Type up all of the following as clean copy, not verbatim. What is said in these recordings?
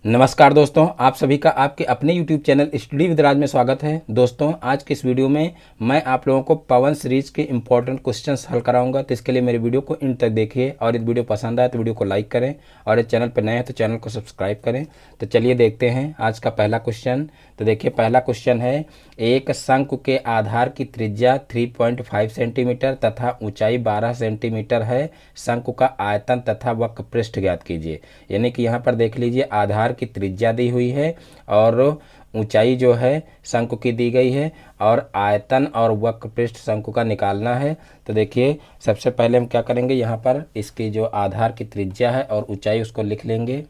नमस्कार दोस्तों, आप सभी का आपके अपने YouTube चैनल स्टडी विद राज में स्वागत है। दोस्तों, आज के इस वीडियो में मैं आप लोगों को पवन सीरीज के इंपॉर्टेंट क्वेश्चंस हल कराऊंगा। तो इसके लिए मेरे वीडियो को इन तक देखिए और यदि वीडियो पसंद आए तो वीडियो को लाइक करें और इस चैनल पर नए हैं तो चैनल को सब्सक्राइब करें। तो चलिए देखते हैं आज का पहला क्वेश्चन। तो देखिए, पहला क्वेश्चन है, एक शंकु के आधार की त्रिज्या 3.5 सेंटीमीटर तथा ऊंचाई 12 सेंटीमीटर है। शंकु का आयतन तथा वक्र पृष्ठ ज्ञात कीजिए। यानी कि यहाँ पर देख लीजिए, आधार की त्रिज्या दी हुई है और ऊंचाई जो है शंकु की दी गई है और आयतन और वक्र पृष्ठ शंकु का निकालना है। तो देखिए, सबसे पहले हम क्या करेंगे, यहाँ पर इसकी जो आधार की त्रिज्या है और ऊंचाई उसको लिख लेंगे।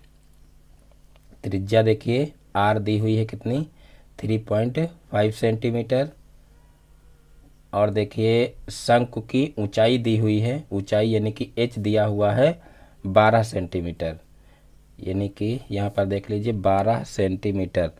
त्रिज्या देखिए आर दी हुई है कितनी, 3.5 सेंटीमीटर। और देखिए शंकु की ऊंचाई दी हुई है, ऊंचाई यानी कि एच दिया हुआ है 12 सेंटीमीटर, यानी कि यहाँ पर देख लीजिए 12 सेंटीमीटर।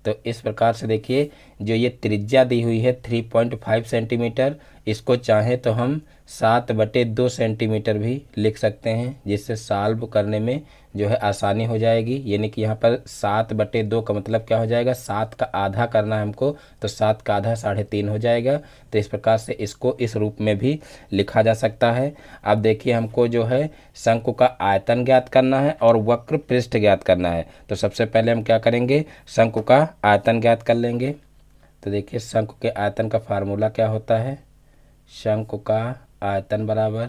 तो इस प्रकार से देखिए, जो ये त्रिज्या दी हुई है 3.5 सेंटीमीटर, इसको चाहें तो हम 7/2 सेंटीमीटर भी लिख सकते हैं, जिससे सॉल्व करने में जो है आसानी हो जाएगी। यानी कि यहाँ पर 7/2 का मतलब क्या हो जाएगा, 7 का आधा करना है हमको, तो 7 का आधा 3.5 हो जाएगा। तो इस प्रकार से इसको इस रूप में भी लिखा जा सकता है। अब देखिए, हमको जो है शंकु का आयतन ज्ञात करना है और वक्र पृष्ठ ज्ञात करना है। तो सबसे पहले हम क्या करेंगे, शंकु का आयतन ज्ञात कर लेंगे। तो देखिए, शंकु के आयतन का फार्मूला क्या होता है, शंकु का आयतन बराबर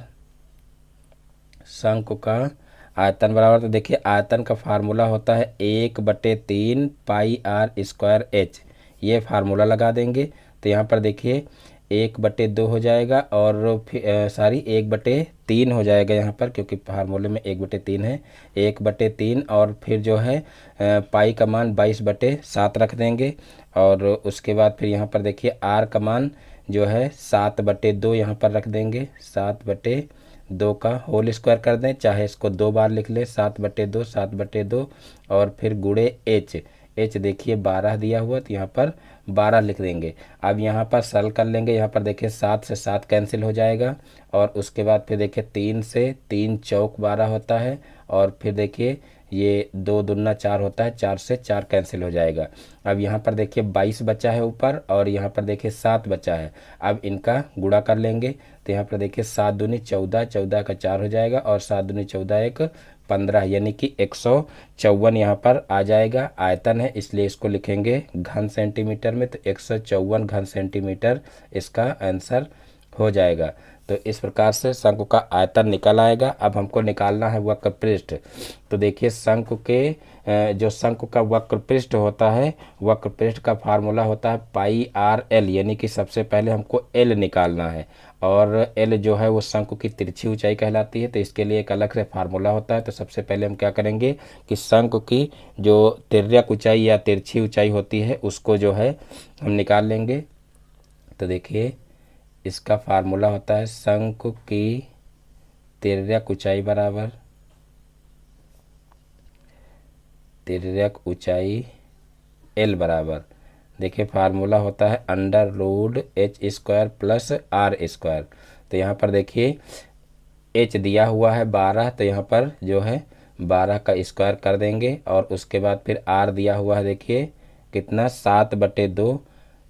तो देखिए आयतन का फार्मूला होता है 1/3 पाई आर स्क्वायर एच। ये फार्मूला लगा देंगे। तो यहाँ पर देखिए 1/2 हो जाएगा और फिर 1/3 हो जाएगा यहाँ पर, क्योंकि फार्मूले में 1/3 है। 1/3 और फिर जो है पाई का मान 22/7 रख देंगे। और उसके बाद फिर यहाँ पर देखिए आर का मान जो है 7/2 यहाँ पर रख देंगे। 7/2 का होल स्क्वायर कर दें, चाहे इसको 2 बार लिख लें, 7/2 और फिर गुणे एच देखिए 12 दिया हुआ, तो यहाँ पर 12 लिख देंगे। अब यहाँ पर सरल कर लेंगे। यहाँ पर देखिए 7 से 7 कैंसिल हो जाएगा और उसके बाद फिर देखिए 3 से 3 चौक 12 होता है और फिर देखिए ये 2 दूना 4 होता है, 4 से 4 कैंसिल हो जाएगा। अब यहाँ पर देखिए 22 बचा है ऊपर और यहाँ पर देखिए 7 बचा है। अब इनका गुणा कर लेंगे। तो यहाँ पर देखिए 7 दूनी 14, 14 का 4 हो जाएगा और 7 दूनी 14 एक 15, यानी कि 154 यहाँ पर आ जाएगा। आयतन है इसलिए इसको लिखेंगे घन सेंटीमीटर में, तो 154 घन सेंटीमीटर इसका आंसर हो जाएगा। तो इस प्रकार से शंकु का आयतन निकल आएगा। अब हमको निकालना है वक्र पृष्ठ। तो देखिए जो शंकु का वक्र पृष्ठ होता है, वक्र पृष्ठ का फार्मूला होता है पाई आर एल, यानी कि सबसे पहले हमको एल निकालना है और एल जो है वो शंकु की तिरछी ऊंचाई कहलाती है। तो इसके लिए एक अलग से फार्मूला होता है। तो सबसे पहले हम क्या करेंगे कि शंकु की जो तिर्यक ऊंचाई या तिरछी ऊंचाई होती है उसको जो है हम निकाल लेंगे। तो देखिए, इसका फार्मूला होता है शंकु की तिर्यक ऊंचाई बराबर तिर्यक ऊंचाई एल बराबर, देखिए फार्मूला होता है √h² प्लस r²। तो यहाँ पर देखिए h दिया हुआ है 12, तो यहाँ पर जो है 12 का स्क्वायर कर देंगे और उसके बाद फिर r दिया हुआ है देखिए कितना 7/2,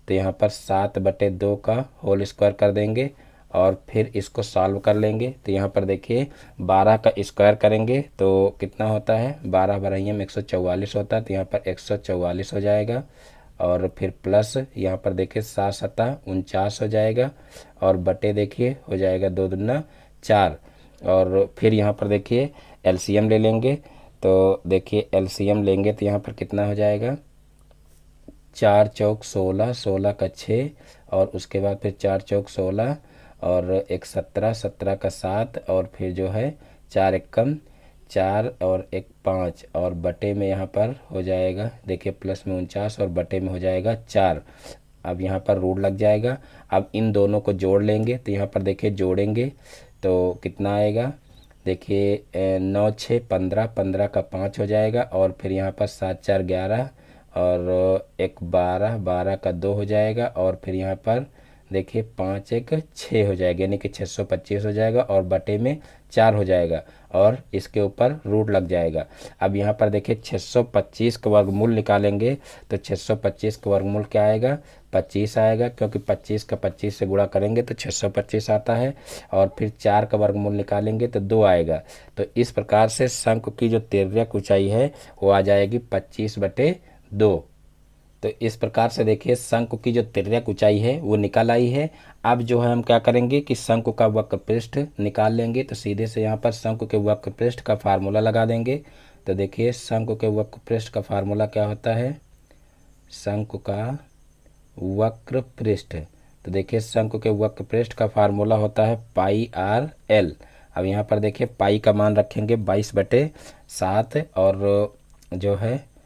तो यहाँ पर 7/2 का होल स्क्वायर कर देंगे और फिर इसको सॉल्व कर लेंगे। तो यहाँ पर देखिए 12 का स्क्वायर करेंगे तो कितना होता है, 12 बराबर में 144 होता है, तो यहाँ पर 144 हो जाएगा। और फिर प्लस यहाँ पर देखिए 7×7 = 49 हो जाएगा और बटे देखिए हो जाएगा 2 दूना 4। और फिर यहाँ पर देखिए एलसीएम ले लेंगे। तो देखिए एलसीएम लेंगे तो यहाँ पर कितना हो जाएगा, 4 चौक 16, 16 का 6 और उसके बाद फिर 4 चौक 16 और एक 17, 17 का 7 और फिर जो है 4 एकम 4 और एक 5 और बटे में यहाँ पर हो जाएगा देखिए प्लस में 49 और बटे में हो जाएगा 4। अब यहाँ पर रूट लग जाएगा। अब इन दोनों को जोड़ लेंगे। तो यहाँ पर देखिए जोड़ेंगे तो कितना आएगा, देखिए 9 6 15, 15 का 5 हो जाएगा और फिर यहाँ पर 7 4 11 और एक 12, 12 का 2 हो जाएगा और फिर यहाँ पर देखिए 5 एक 6 हो जाएगा, यानी कि 625 हो जाएगा और बटे में 4 हो जाएगा और इसके ऊपर रूट लग जाएगा। अब यहाँ पर देखिए 625 का वर्गमूल निकालेंगे तो 625 का वर्गमूल क्या आएगा, 25 आएगा, क्योंकि 25 का 25 से गुणा करेंगे तो 625 आता है। और फिर 4 का वर्गमूल निकालेंगे तो 2 आएगा। तो इस प्रकार से शंकु की जो तिर्यक ऊंचाई है वो आ जाएगी 25/2। तो इस प्रकार से देखिए शंकु की जो तिर्यक ऊंचाई है वो निकल आई है। अब जो है हम क्या करेंगे कि शंकु का वक्र पृष्ठ निकाल लेंगे। तो सीधे से यहाँ पर शंकु के वक्र पृष्ठ का फार्मूला लगा देंगे। तो देखिए शंकु के वक्र पृष्ठ का फार्मूला क्या होता है, शंकु का वक्र पृष्ठ। तो देखिए शंकु के वक्र पृष्ठ का फार्मूला होता है πr/l। अब यहाँ पर देखिए पाई का मान रखेंगे 22/7 और जो है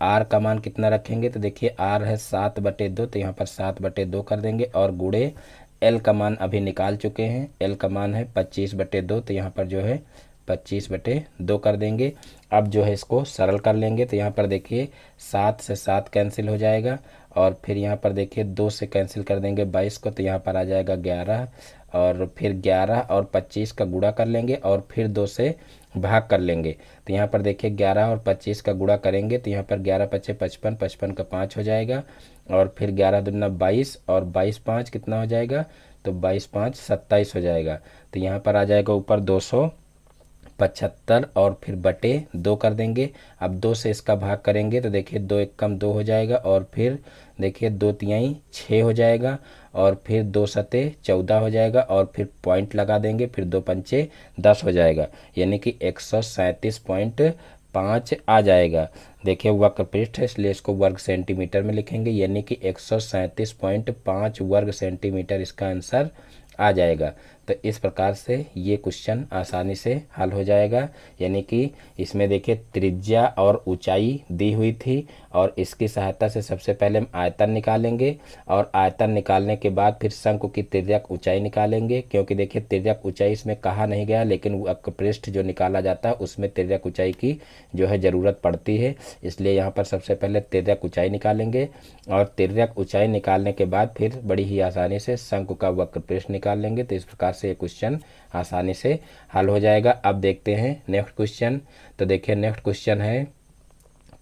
आर का मान कितना रखेंगे, तो देखिए आर है 7/2, तो यहाँ पर 7/2 कर देंगे और गुणे एल का मान अभी निकाल चुके हैं, एल का मान है 25/2, तो यहाँ पर जो है 25/2 कर देंगे। अब जो है इसको सरल कर लेंगे। तो यहाँ पर देखिए 7 से 7 कैंसिल हो जाएगा और फिर यहाँ पर देखिए 2 से कैंसिल कर देंगे 22 को, तो यहाँ पर आ जाएगा 11 और फिर 11 और 25 का गुणा कर लेंगे और फिर 2 से भाग कर लेंगे। तो यहाँ पर देखिए 11 और 25 का गुणा करेंगे तो यहाँ पर 11×5 = 55, 55 का 5 हो जाएगा और फिर 11×2 = 22 और 22×5 कितना हो जाएगा, तो 22×5 = 27 हो जाएगा। तो यहाँ पर आ जाएगा ऊपर 275 और फिर बटे 2 कर देंगे। अब 2 से इसका भाग करेंगे तो देखिए 2 × 1 = 2 हो जाएगा और फिर देखिए 2×3 = 6 हो जाएगा और फिर 2×7 = 14 हो जाएगा और फिर पॉइंट लगा देंगे, फिर 2×5 = 10 हो जाएगा, यानी कि 137.5 आ जाएगा। देखिए वक्र पृष्ठ है इसलिए इसको वर्ग सेंटीमीटर में लिखेंगे, यानी कि 137.5 वर्ग सेंटीमीटर इसका आंसर आ जाएगा। तो इस प्रकार से ये क्वेश्चन आसानी से हल हो जाएगा, यानी कि इसमें देखिए त्रिज्या और ऊंचाई दी हुई थी और इसकी सहायता से सबसे पहले हम आयतन निकालेंगे और आयतन निकालने के बाद फिर शंकु की तिर्यक ऊंचाई निकालेंगे, क्योंकि देखिए तिर्यक ऊंचाई इसमें कहा नहीं गया, लेकिन वक्र पृष्ठ जो निकाला जाता है उसमें तिर्यक ऊंचाई की जो है ज़रूरत पड़ती है, इसलिए यहाँ पर सबसे पहले तिर्यक ऊंचाई निकालेंगे और तिर्यक ऊंचाई निकालने के बाद फिर बड़ी ही आसानी से शंकु का वक्र पृष्ठ निकाल लेंगे। तो इस प्रकार से ये क्वेश्चन आसानी से हल हो जाएगा। अब देखते हैं नेक्स्ट क्वेश्चन। तो देखिए नेक्स्ट क्वेश्चन है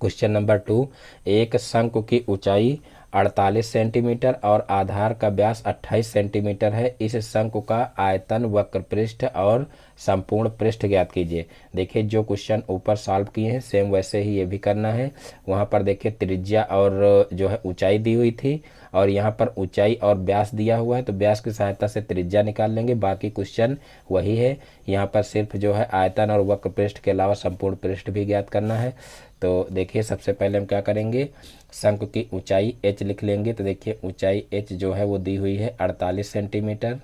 क्वेश्चन नंबर 2। एक शंकु की ऊंचाई 48 सेंटीमीटर और आधार का व्यास 28 सेंटीमीटर है। इस शंकु का आयतन, वक्र पृष्ठ और संपूर्ण पृष्ठ ज्ञात कीजिए। देखिए जो क्वेश्चन ऊपर सॉल्व किए हैं सेम वैसे ही ये भी करना है। वहाँ पर देखिए त्रिज्या और जो है ऊंचाई दी हुई थी और यहाँ पर ऊंचाई और व्यास दिया हुआ है, तो व्यास की सहायता से त्रिज्या निकाल लेंगे। बाकी क्वेश्चन वही है, यहाँ पर सिर्फ जो है आयतन और वक्र पृष्ठ के अलावा संपूर्ण पृष्ठ भी ज्ञात करना है। तो देखिए सबसे पहले हम क्या करेंगे, शंकु की ऊंचाई h लिख लेंगे। तो देखिए ऊंचाई h जो है वो दी हुई है 48 सेंटीमीटर,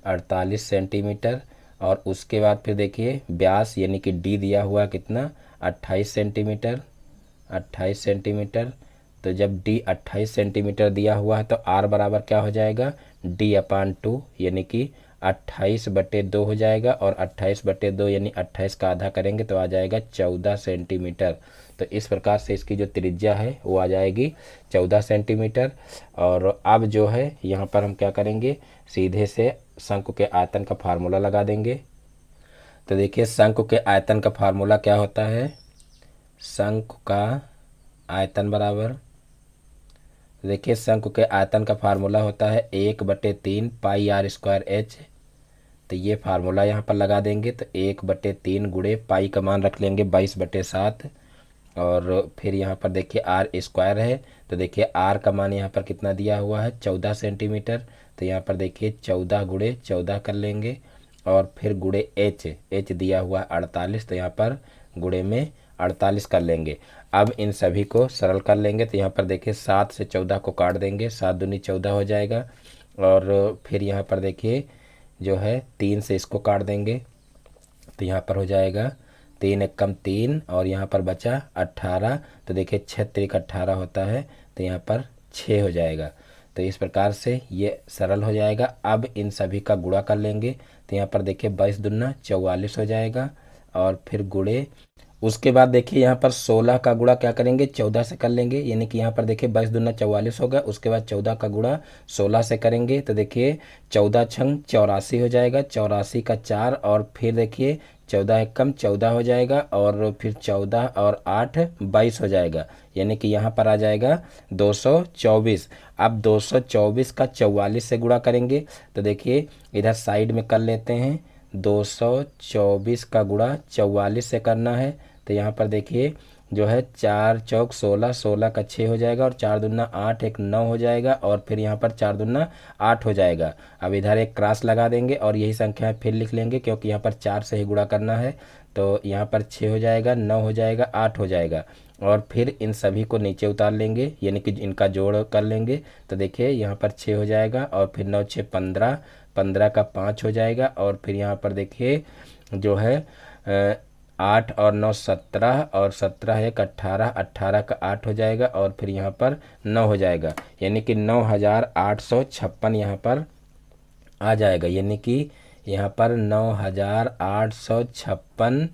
48 सेंटीमीटर और उसके बाद फिर देखिए व्यास यानी कि d दिया हुआ कितना, 28 सेंटीमीटर, 28 सेंटीमीटर। तो जब d 28 सेंटीमीटर दिया हुआ है तो r बराबर क्या हो जाएगा, d/2 यानी कि 28/2 हो जाएगा और 28/2 यानी 28 का आधा करेंगे तो आ जाएगा 14 सेंटीमीटर। तो इस प्रकार से इसकी जो त्रिज्या है वो आ जाएगी 14 सेंटीमीटर। और अब जो है यहाँ पर हम क्या करेंगे, सीधे से शंकु के आयतन का फार्मूला लगा देंगे। तो देखिए शंकु के आयतन का फार्मूला क्या होता है, शंकु का आयतन बराबर, देखिए शंकु के आयतन का फार्मूला होता है 1/3 πr²h। तो ये फार्मूला यहाँ पर लगा देंगे। तो 1/3 गुणे पाई का मान रख लेंगे 22/7 और फिर यहाँ पर देखिए r² है। तो देखिए r का मान यहाँ पर कितना दिया हुआ है, 14 सेंटीमीटर। तो यहाँ पर देखिए 14 गुणे 14 कर लेंगे और फिर गुणे h दिया हुआ है 48, तो यहाँ पर गुणे में 48 कर लेंगे। अब इन सभी को सरल कर लेंगे। तो यहाँ पर देखिए 7 से 14 को काट देंगे, 7 दूनी 14 हो जाएगा और फिर यहाँ पर देखिए जो है 3 से इसको काट देंगे तो यहाँ पर हो जाएगा 3 × 1 = 3 और यहाँ पर बचा 18। तो देखिए 6 × 18 होता है, तो यहाँ पर 6 हो जाएगा। तो इस प्रकार से ये सरल हो जाएगा। अब इन सभी का गुणा कर लेंगे। तो यहाँ पर देखिए 22 दूना 44 हो जाएगा और फिर गुणे उसके बाद देखिए यहाँ पर 16 का गुणा क्या करेंगे 14 से कर लेंगे, यानी कि यहाँ पर देखिए 22 दूना 44 होगा। उसके बाद 14 का गुणा 16 से करेंगे तो देखिए 14 छंग 84 हो जाएगा, 84 का 4 और फिर देखिए 14 एक कम 14 हो जाएगा और फिर 14 और 8 22 हो जाएगा, यानी कि यहाँ पर आ जाएगा 224। अब 224 का 44 से गुणा करेंगे तो देखिए इधर साइड में कर लेते हैं। 224 का गुणा 44 से करना है तो यहाँ पर देखिए जो है 4 चौक 16, 16 का 6 हो जाएगा और 4 दूना 8 एक 9 हो जाएगा और फिर यहाँ पर 4 दूना 8 हो जाएगा। अब इधर एक क्रॉस लगा देंगे और यही संख्या फिर लिख लेंगे क्योंकि यहाँ पर 4 से ही गुणा करना है। तो यहाँ पर 6 हो जाएगा, 9 हो जाएगा, 8 हो जाएगा और फिर इन सभी को नीचे उतार लेंगे, यानी कि इनका जोड़ कर लेंगे तो देखिए यहाँ पर 6 हो जाएगा और फिर 9 6 15, 15 का 5 हो जाएगा और फिर यहाँ पर देखिए जो है 8 और 9 17 और 17 एक 18, 18 का 8 हो जाएगा और फिर यहाँ पर 9 हो जाएगा, यानी कि 9856 यहाँ पर आ जाएगा, यानी कि यहाँ पर 9856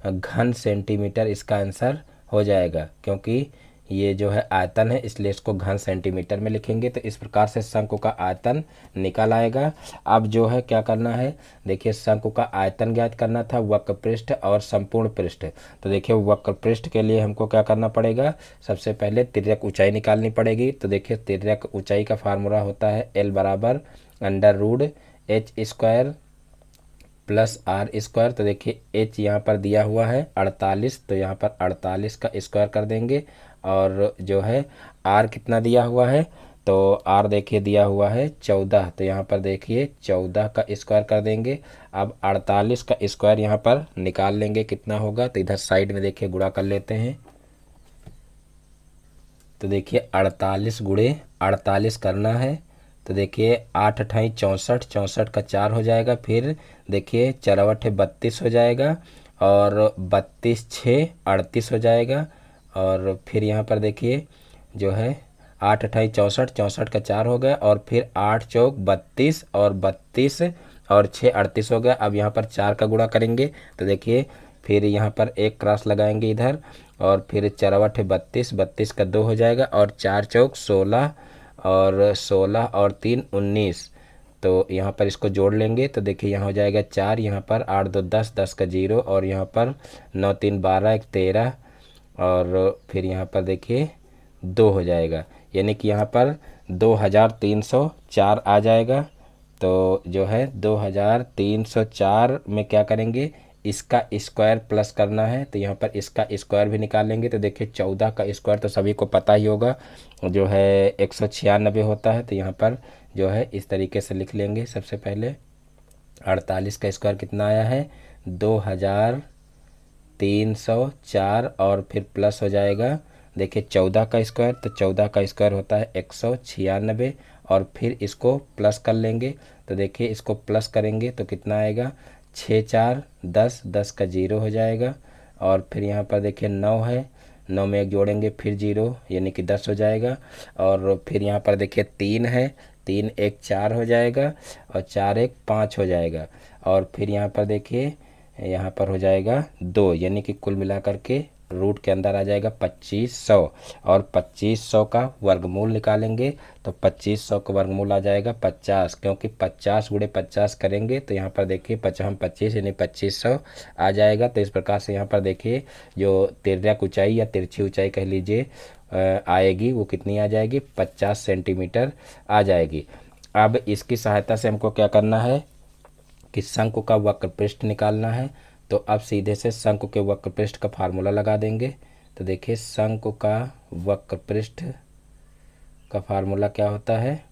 घन सेंटीमीटर इसका आंसर हो जाएगा। क्योंकि ये जो है आयतन है इसलिए इसको घन सेंटीमीटर में लिखेंगे। तो इस प्रकार से शंकु का आयतन निकल आएगा। अब जो है क्या करना है, देखिए शंकु का आयतन ज्ञात करना था, वक्र पृष्ठ और संपूर्ण पृष्ठ। तो देखिए वक्र पृष्ठ के लिए हमको क्या करना पड़ेगा, सबसे पहले तिर्यक ऊंचाई निकालनी पड़ेगी। तो देखिए तिर्यक ऊंचाई का फार्मूला होता है L बराबर √h² प्लस आर स्क्वायर। तो देखिए h यहाँ पर दिया हुआ है 48, तो यहाँ पर 48 का स्क्वायर कर देंगे और जो है r कितना दिया हुआ है, तो r देखिए दिया हुआ है 14, तो यहाँ पर देखिए 14 का स्क्वायर कर देंगे। अब 48 का स्क्वायर यहाँ पर निकाल लेंगे कितना होगा, तो इधर साइड में देखिए गुणा कर लेते हैं। तो देखिए 48 गुणे 48 करना है तो देखिए 8 अठाई 64, 64 का 4 हो जाएगा, फिर देखिए 4 अठे 32 हो जाएगा और 32 6 38 हो जाएगा और फिर यहाँ पर देखिए जो है 8 अठाई 64, 64 का 4 हो गया और फिर 8 चौक 32 और 32 और 6 38 हो गया। अब यहाँ पर 4 का गुणा करेंगे तो देखिए फिर यहाँ पर एक क्रॉस लगाएंगे इधर और फिर 4 अठे 32, 32 का 2 हो जाएगा और 4 चौक 16 और 16 और 3 19। तो यहाँ पर इसको जोड़ लेंगे तो देखिए यहाँ हो जाएगा 4, यहाँ पर 8 2 10, 10 का 0 और यहाँ पर 9 3 12 1 13 और फिर यहाँ पर देखिए 2 हो जाएगा, यानी कि यहाँ पर 2304 आ जाएगा। तो जो है 2304 में क्या करेंगे, इसका स्क्वायर प्लस करना है, तो यहाँ पर इसका स्क्वायर भी निकाल लेंगे। तो देखिए 14 का स्क्वायर तो सभी को पता ही होगा जो है 196 होता है। तो यहाँ पर जो है इस तरीके से लिख लेंगे। सबसे पहले 48 का स्क्वायर कितना आया है 2304 और फिर प्लस हो जाएगा देखिए 14 का स्क्वायर, तो 14 का स्क्वायर होता है 196 और फिर इसको प्लस कर लेंगे। तो देखिए इसको प्लस करेंगे तो कितना आएगा 6 4 10, 10 का 0 हो जाएगा और फिर यहाँ पर देखिए 9 है, 9 में एक जोड़ेंगे फिर 0 यानी कि 10 हो जाएगा और फिर यहाँ पर देखिए 3 है, 3 1 4 हो जाएगा और 4 1 5 हो जाएगा और फिर यहाँ पर देखिए यहाँ पर हो जाएगा 2, यानी कि कुल मिलाकर के रूट के अंदर आ जाएगा 2500 और 2500 का वर्गमूल निकालेंगे तो 2500 का वर्गमूल आ जाएगा 50, क्योंकि 50 गुणे 50 करेंगे तो यहाँ पर देखिए 25 यानी 2500 आ जाएगा। तो इस प्रकार से यहाँ पर देखिए जो तिर्यक ऊंचाई या तिरछी ऊंचाई कह लीजिए आएगी वो कितनी आ जाएगी 50 सेंटीमीटर आ जाएगी। अब इसकी सहायता से हमको क्या करना है कि शंकु का वक्र पृष्ठ निकालना है। तो अब सीधे से शंकु के वक्र पृष्ठ का फार्मूला लगा देंगे। तो देखिए शंकु का वक्र पृष्ठ का फार्मूला क्या होता है,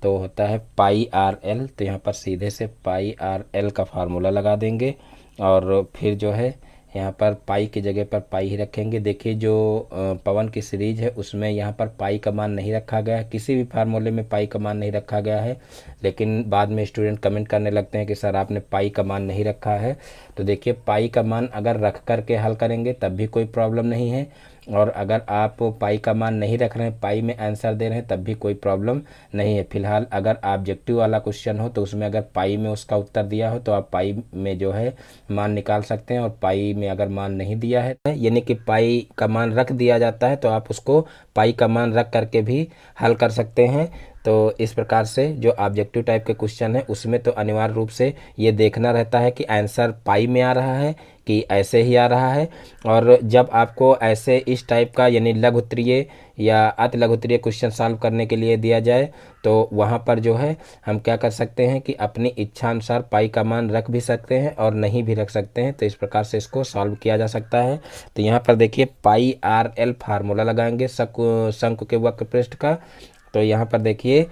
तो होता है πRL। तो यहाँ पर सीधे से πRL का फार्मूला लगा देंगे और फिर जो है यहाँ पर पाई की जगह पर पाई ही रखेंगे। देखिए जो पवन की सीरीज है उसमें यहाँ पर पाई का मान नहीं रखा गया है, किसी भी फार्मूले में पाई का मान नहीं रखा गया है। लेकिन बाद में स्टूडेंट कमेंट करने लगते हैं कि सर आपने पाई का मान नहीं रखा है। तो देखिए पाई का मान अगर रख करके हल करेंगे तब भी कोई प्रॉब्लम नहीं है, और अगर आप पाई का मान नहीं रख रहे हैं, पाई में आंसर दे रहे हैं, तब भी कोई प्रॉब्लम नहीं है। फिलहाल अगर ऑब्जेक्टिव वाला क्वेश्चन हो तो उसमें अगर पाई में उसका उत्तर दिया हो तो आप पाई में जो है मान निकाल सकते हैं, और पाई में अगर मान नहीं दिया है यानी कि पाई का मान रख दिया जाता है तो आप उसको पाई का मान रख करके भी हल कर सकते हैं। तो इस प्रकार से जो ऑब्जेक्टिव टाइप के क्वेश्चन है उसमें तो अनिवार्य रूप से ये देखना रहता है कि आंसर पाई में आ रहा है कि ऐसे ही आ रहा है। और जब आपको ऐसे इस टाइप का यानी लघु उत्तरीय या अति लघु उत्तरीय क्वेश्चन सॉल्व करने के लिए दिया जाए तो वहाँ पर जो है हम क्या कर सकते हैं कि अपनी इच्छा अनुसार पाई का मान रख भी सकते हैं और नहीं भी रख सकते हैं। तो इस प्रकार से इसको सॉल्व किया जा सकता है। तो यहाँ पर देखिए पाई आर एल फार्मूला लगाएंगे शंकु के वक्र पृष्ठ का। तो यहाँ पर देखिए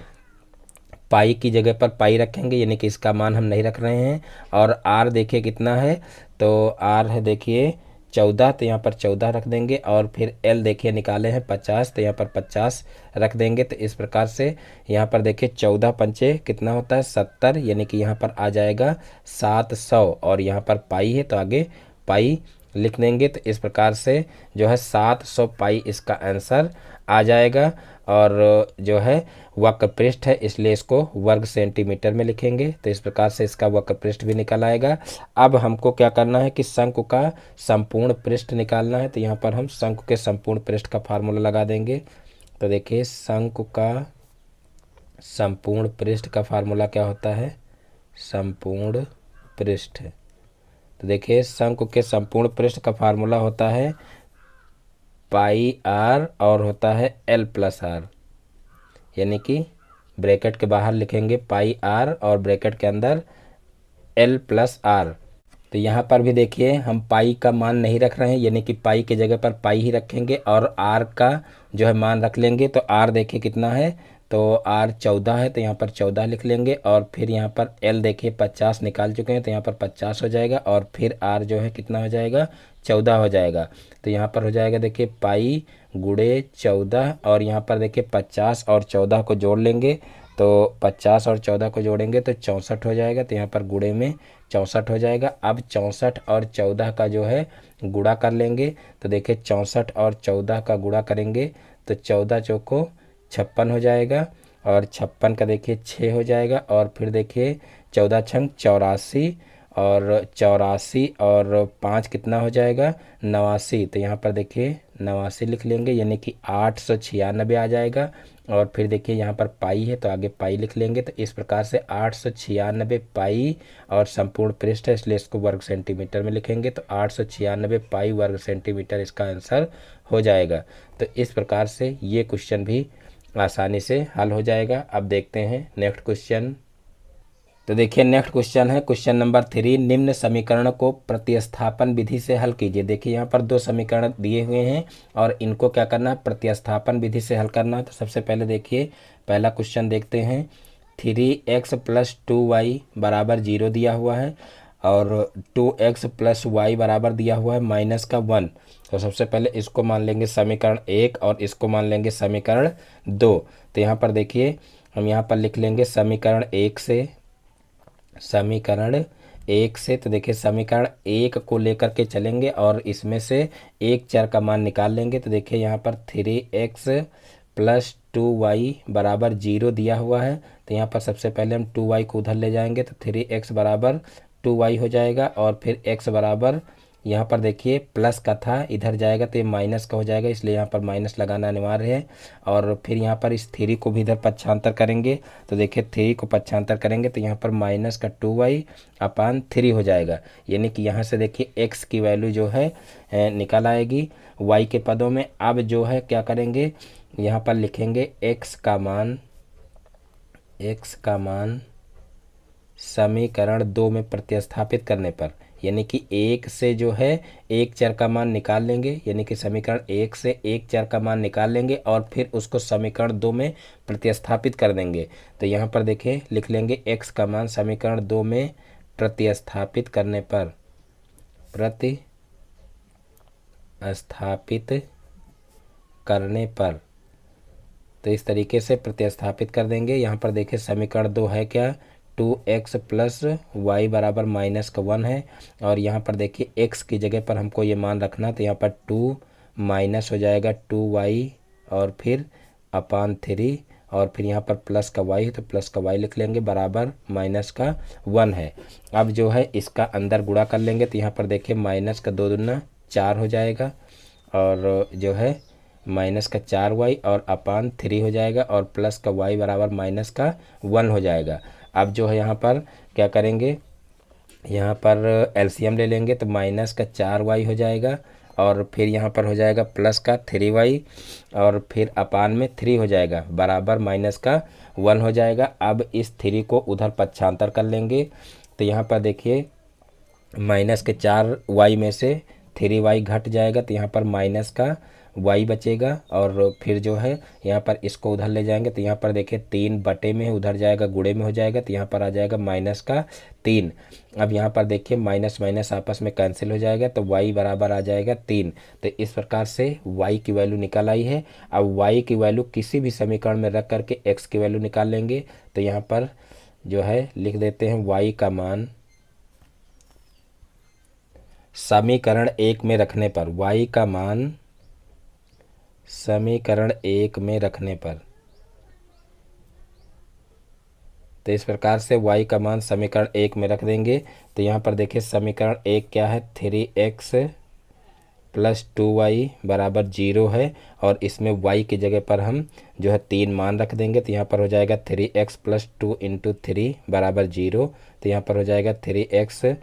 पाई की जगह पर पाई रखेंगे यानी कि इसका मान हम नहीं रख रहे हैं। और आर देखिए कितना है, तो आर है देखिए 14, तो यहाँ पर 14 रख देंगे। और फिर एल देखिए निकाले हैं 50, तो यहाँ पर 50 रख देंगे। तो इस प्रकार से यहाँ पर देखिए 14 पंचे कितना होता है 70, यानी कि यहाँ पर आ जाएगा 700। और यहाँ पर पाई है तो आगे पाई लिख देंगे। तो इस प्रकार से जो है 700 पाई इसका आंसर आ जाएगा। और जो है वक्र पृष्ठ है इसलिए इसको वर्ग सेंटीमीटर में लिखेंगे। तो इस प्रकार से इसका वक्र पृष्ठ भी निकल आएगा। अब हमको क्या करना है कि शंकु का संपूर्ण पृष्ठ निकालना है। तो यहाँ पर हम शंकु के संपूर्ण पृष्ठ का फार्मूला लगा देंगे। तो देखिए शंकु का संपूर्ण पृष्ठ का फार्मूला क्या होता है, संपूर्ण पृष्ठ। तो देखिए शंकु के संपूर्ण पृष्ठ का फार्मूला होता है पाई आर और होता है एल प्लस आर, यानी कि ब्रैकेट के बाहर लिखेंगे पाई आर और ब्रैकेट के अंदर एल प्लस आर। तो यहाँ पर भी देखिए हम पाई का मान नहीं रख रहे हैं यानी कि पाई की जगह पर पाई ही रखेंगे और आर का जो है मान रख लेंगे। तो आर देखिए कितना है, तो आर 14 है तो यहाँ पर 14 लिख लेंगे। और फिर यहाँ पर एल देखिए 50 निकाल चुके हैं तो यहाँ पर 50 हो जाएगा। और फिर आर जो है कितना हो जाएगा 14 हो जाएगा। तो यहाँ पर हो जाएगा देखिए पाई गुणे 14 और यहाँ पर देखिए 50 और 14 को जोड़ लेंगे। तो 50 और 14 को जोड़ेंगे तो 64 हो जाएगा। तो यहाँ पर गुणे में 64 हो जाएगा। अब 64 और 14 का जो है गुणा कर लेंगे। तो देखिए 64 और 14 का गुणा करेंगे तो 14 चौको 56 हो जाएगा। और 56 का देखिए 6 हो जाएगा। और फिर देखिए 14 छंग 84 और 84 और 5 कितना हो जाएगा 89। तो यहाँ पर देखिए 89 लिख लेंगे यानी कि 896 आ जाएगा। और फिर देखिए यहाँ पर पाई है तो आगे पाई लिख लेंगे। तो इस प्रकार से 896 पाई और संपूर्ण पृष्ठ है इसलिए इसको वर्ग सेंटीमीटर में लिखेंगे। तो 896 पाई वर्ग सेंटीमीटर इसका आंसर हो जाएगा। तो इस प्रकार से ये क्वेश्चन भी आसानी से हल हो जाएगा। अब देखते हैं नेक्स्ट क्वेश्चन। तो देखिए नेक्स्ट क्वेश्चन है क्वेश्चन नंबर 3, निम्न समीकरण को प्रतिस्थापन विधि से हल कीजिए। देखिए यहाँ पर दो समीकरण दिए हुए हैं और इनको क्या करना है प्रतिस्थापन विधि से हल करना है। तो सबसे पहले देखिए पहला क्वेश्चन देखते हैं। 3x + 2y = 0 दिया हुआ है और 2x + y बराबर दिया हुआ है -1। तो सबसे पहले इसको मान लेंगे समीकरण 1 और इसको मान लेंगे समीकरण 2। तो यहाँ पर देखिए हम यहाँ पर लिख लेंगे समीकरण 1 से, तो देखिए समीकरण 1 को लेकर के चलेंगे और इसमें से एक चर का मान निकाल लेंगे। तो देखिए यहाँ पर 3x + 2y = 0 दिया हुआ है। तो यहाँ पर सबसे पहले हम 2y को उधर ले जाएंगे तो 3x = 2y हो जाएगा। और फिर x बराबर यहाँ पर देखिए प्लस का था इधर जाएगा तो ये माइनस का हो जाएगा इसलिए यहाँ पर माइनस लगाना अनिवार्य है। और फिर यहाँ पर इस 3 को भी इधर पक्षांतर करेंगे। तो देखिए 3 को पक्षांतर करेंगे तो यहाँ पर -2y/3 हो जाएगा। यानी कि यहाँ से देखिए x की वैल्यू जो है निकल आएगी y के पदों में। अब जो है क्या करेंगे यहाँ पर लिखेंगे x का मान समीकरण 2 में प्रतिस्थापित करने पर, यानी कि 1 से जो है एक चर का मान निकाल लेंगे, यानी कि समीकरण 1 से एक चर का मान निकाल लेंगे और फिर उसको समीकरण 2 में प्रतिस्थापित कर देंगे। तो यहाँ पर देखिए लिख लेंगे x का मान समीकरण 2 में प्रतिस्थापित करने पर तो इस तरीके से प्रतिस्थापित कर देंगे। यहाँ पर देखिए समीकरण 2 है क्या, 2x प्लस वाई बराबर माइनस का 1 है, और यहाँ पर देखिए x की जगह पर हमको ये मान रखना, तो यहाँ पर 2 माइनस हो जाएगा 2y और फिर अपान 3, और फिर यहाँ पर प्लस का y है तो प्लस का y लिख लेंगे, बराबर माइनस का 1 है। अब जो है इसका अंदर गुणा कर लेंगे, तो यहाँ पर देखिए माइनस का 2 दूना 4 हो जाएगा, और जो है माइनस का 4y और अपान 3 हो जाएगा, और प्लस का y बराबर माइनस का 1 हो जाएगा। अब जो है यहाँ पर क्या करेंगे, यहाँ पर एलसीएम ले लेंगे, तो माइनस का 4y हो जाएगा, और फिर यहाँ पर हो जाएगा प्लस का 3y, और फिर अपान में 3 हो जाएगा, बराबर माइनस का 1 हो जाएगा। अब इस 3 को उधर पक्षांतर कर लेंगे, तो यहाँ पर देखिए माइनस के 4y में से 3y घट जाएगा, तो यहाँ पर माइनस का y बचेगा, और फिर जो है यहाँ पर इसको उधर ले जाएंगे, तो यहाँ पर देखिए 3 बटे में है, उधर जाएगा गुणे में हो जाएगा, तो यहाँ पर आ जाएगा माइनस का 3। अब यहाँ पर देखिए माइनस माइनस आपस में कैंसिल हो जाएगा, तो y बराबर आ जाएगा 3। तो इस प्रकार से y की वैल्यू निकल आई है। अब y की वैल्यू किसी भी समीकरण में रख करके x की वैल्यू निकाल लेंगे, तो यहाँ पर जो है लिख देते हैं y का मान समीकरण 1 में रखने पर, y का मान समीकरण 1 में रखने पर, तो इस प्रकार से y का मान समीकरण 1 में रख देंगे। तो यहाँ पर देखिए समीकरण 1 क्या है, 3x प्लस 2y बराबर 0 है, और इसमें y की जगह पर हम जो है 3 मान रख देंगे, तो यहाँ पर हो जाएगा 3x प्लस 2 इंटू 3 बराबर 0। तो यहाँ पर हो जाएगा 3x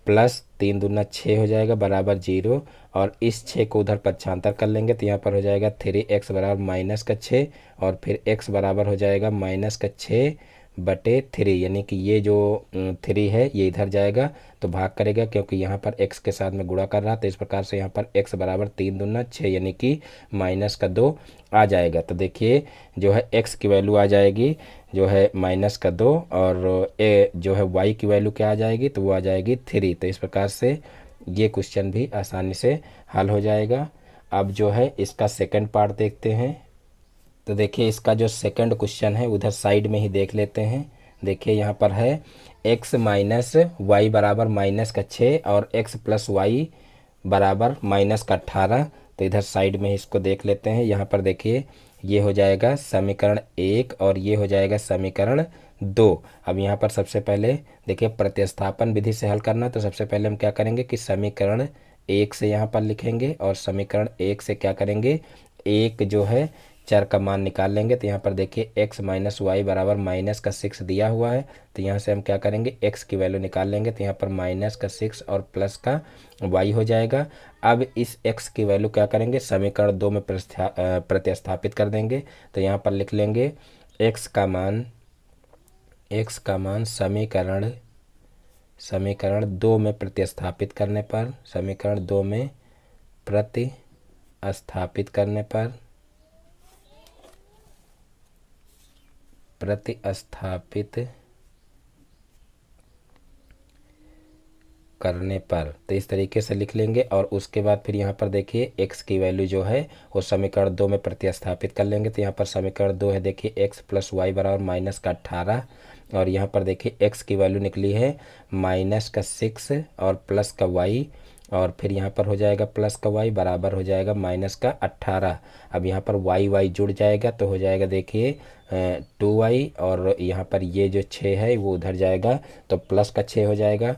प्लस 3 दूना 6 हो जाएगा, बराबर 0, और इस 6 को उधर पक्षांतर कर लेंगे, तो यहाँ पर हो जाएगा 3x बराबर माइनस का 6, और फिर x बराबर हो जाएगा माइनस का 6 बटे 3, यानी कि ये जो 3 है ये इधर जाएगा तो भाग करेगा, क्योंकि यहाँ पर x के साथ में गुणा कर रहा, तो इस प्रकार से यहाँ पर x बराबर 3 दूना 6 यानी कि माइनस का 2 आ जाएगा। तो देखिए जो है x की वैल्यू आ जाएगी जो है माइनस का 2, और जो है y की वैल्यू क्या आ जाएगी, तो वो आ जाएगी 3। तो इस प्रकार से ये क्वेश्चन भी आसानी से हल हो जाएगा। अब जो है इसका सेकंड पार्ट देखते हैं। तो देखिए इसका जो सेकंड क्वेश्चन है उधर साइड में ही देख लेते हैं। देखिए यहाँ पर है x माइनस वाई बराबर माइनस का 6 और x प्लस वाई बराबर माइनस का 18। तो इधर साइड में इसको देख लेते हैं। यहाँ पर देखिए ये हो जाएगा समीकरण 1 और ये हो जाएगा समीकरण 2। अब यहाँ पर सबसे पहले देखिए प्रतिस्थापन विधि से हल करना, तो सबसे पहले हम क्या करेंगे कि समीकरण 1 से यहाँ पर लिखेंगे और समीकरण 1 से क्या करेंगे, एक जो है चर का मान निकाल लेंगे। तो यहाँ पर देखिए x माइनस वाई बराबर माइनस का 6 दिया हुआ है, तो यहाँ से हम क्या करेंगे x की वैल्यू निकाल लेंगे। तो यहाँ पर माइनस का 6 और प्लस का y हो जाएगा। अब इस x की वैल्यू क्या करेंगे, समीकरण 2 में प्रतिस्थापित कर देंगे। तो यहाँ पर लिख लेंगे x का मान समीकरण 2 में प्रतिस्थापित करने पर, समीकरण 2 में प्रतिस्थापित करने पर तो इस तरीके से लिख लेंगे। और उसके बाद फिर यहाँ पर देखिए x की वैल्यू जो है वो समीकरण 2 में प्रतिस्थापित कर लेंगे। तो यहाँ पर समीकरण 2 है देखिए x प्लस वाई बराबर माइनस का 18, और यहाँ पर देखिए x की वैल्यू निकली है माइनस का 6 और प्लस का y, और फिर यहाँ पर हो जाएगा प्लस का y बराबर हो जाएगा माइनस का 18। अब यहाँ पर y जुड़ जाएगा तो हो जाएगा देखिए 2y, और यहाँ पर ये जो 6 है वो उधर जाएगा तो प्लस का 6 हो जाएगा।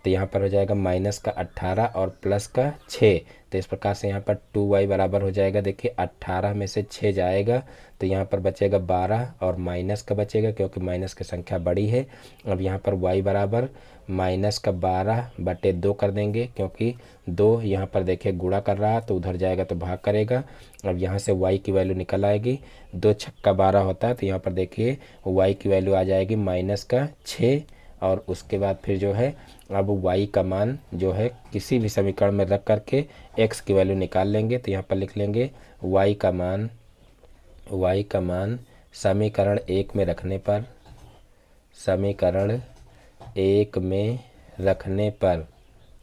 तो यहाँ पर हो जाएगा माइनस का 18 और प्लस का 6। तो इस प्रकार से यहाँ पर 2y बराबर हो जाएगा देखिए 18 में से 6 जाएगा तो यहाँ पर बचेगा 12 और माइनस का बचेगा क्योंकि माइनस की संख्या बड़ी है। अब यहाँ पर y बराबर माइनस का 12 बटे 2 कर देंगे, क्योंकि 2 यहाँ पर देखिए गुणा कर रहा है तो उधर जाएगा तो भाग करेगा। अब यहाँ से y की वैल्यू निकल आएगी, 2 छक्का 12 होता है, तो यहाँ पर देखिए y की वैल्यू आ जाएगी माइनस का 6। और उसके बाद फिर जो है अब y का मान जो है किसी भी समीकरण में रख करके x की वैल्यू निकाल लेंगे। तो यहाँ पर लिख लेंगे y का मान समीकरण 1 में रखने पर